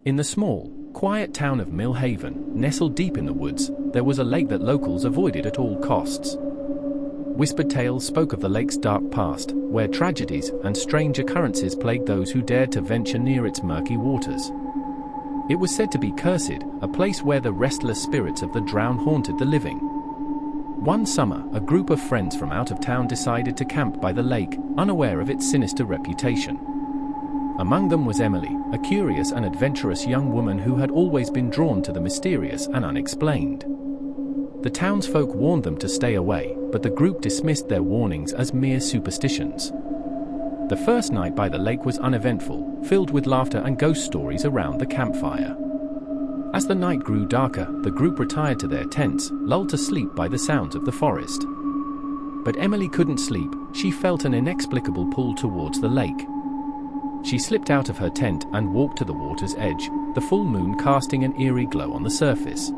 In the small, quiet town of Mill Haven, nestled deep in the woods, there was a lake that locals avoided at all costs. Whispered tales spoke of the lake's dark past, where tragedies and strange occurrences plagued those who dared to venture near its murky waters. It was said to be cursed, a place where the restless spirits of the drowned haunted the living. One summer, a group of friends from out of town decided to camp by the lake, unaware of its sinister reputation. Among them was Emily, a curious and adventurous young woman who had always been drawn to the mysterious and unexplained. The townsfolk warned them to stay away, but the group dismissed their warnings as mere superstitions. The first night by the lake was uneventful, filled with laughter and ghost stories around the campfire. As the night grew darker, the group retired to their tents, lulled to sleep by the sounds of the forest. But Emily couldn't sleep. She felt an inexplicable pull towards the lake. She slipped out of her tent and walked to the water's edge, the full moon casting an eerie glow on the surface.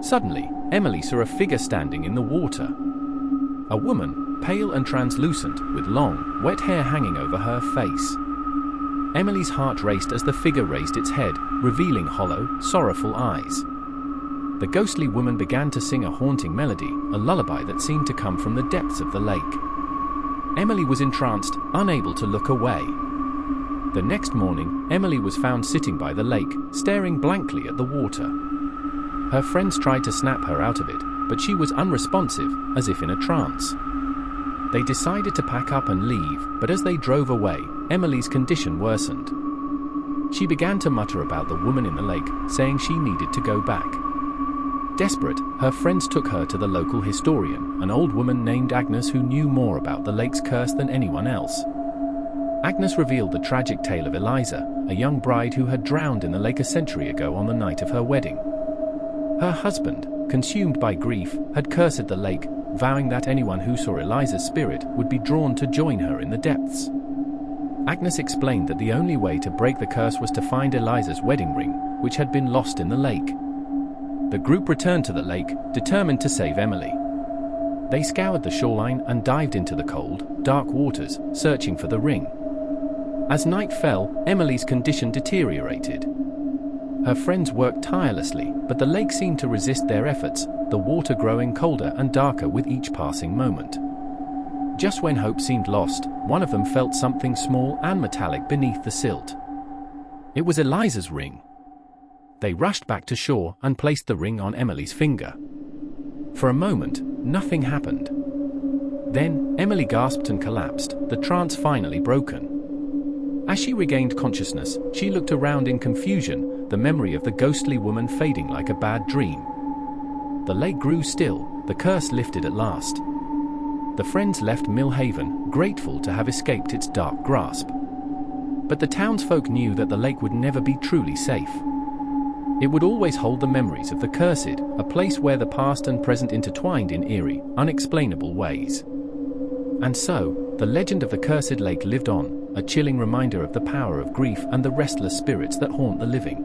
Suddenly, Emily saw a figure standing in the water. A woman, pale and translucent, with long, wet hair hanging over her face. Emily's heart raced as the figure raised its head, revealing hollow, sorrowful eyes. The ghostly woman began to sing a haunting melody, a lullaby that seemed to come from the depths of the lake. Emily was entranced, unable to look away. The next morning, Emily was found sitting by the lake, staring blankly at the water. Her friends tried to snap her out of it, but she was unresponsive, as if in a trance. They decided to pack up and leave, but as they drove away, Emily's condition worsened. She began to mutter about the woman in the lake, saying she needed to go back. Desperate, her friends took her to the local historian, an old woman named Agnes who knew more about the lake's curse than anyone else. Agnes revealed the tragic tale of Eliza, a young bride who had drowned in the lake a century ago on the night of her wedding. Her husband, consumed by grief, had cursed the lake, vowing that anyone who saw Eliza's spirit would be drawn to join her in the depths. Agnes explained that the only way to break the curse was to find Eliza's wedding ring, which had been lost in the lake. The group returned to the lake, determined to save Emily. They scoured the shoreline and dived into the cold, dark waters, searching for the ring. As night fell, Emily's condition deteriorated. Her friends worked tirelessly, but the lake seemed to resist their efforts, the water growing colder and darker with each passing moment. Just when hope seemed lost, one of them felt something small and metallic beneath the silt. It was Eliza's ring. They rushed back to shore and placed the ring on Emily's finger. For a moment, nothing happened. Then, Emily gasped and collapsed, the trance finally broken. As she regained consciousness, she looked around in confusion, the memory of the ghostly woman fading like a bad dream. The lake grew still, the curse lifted at last. The friends left Mill Haven, grateful to have escaped its dark grasp. But the townsfolk knew that the lake would never be truly safe. It would always hold the memories of the cursed, a place where the past and present intertwined in eerie, unexplainable ways. And so, the legend of the cursed lake lived on, a chilling reminder of the power of grief and the restless spirits that haunt the living.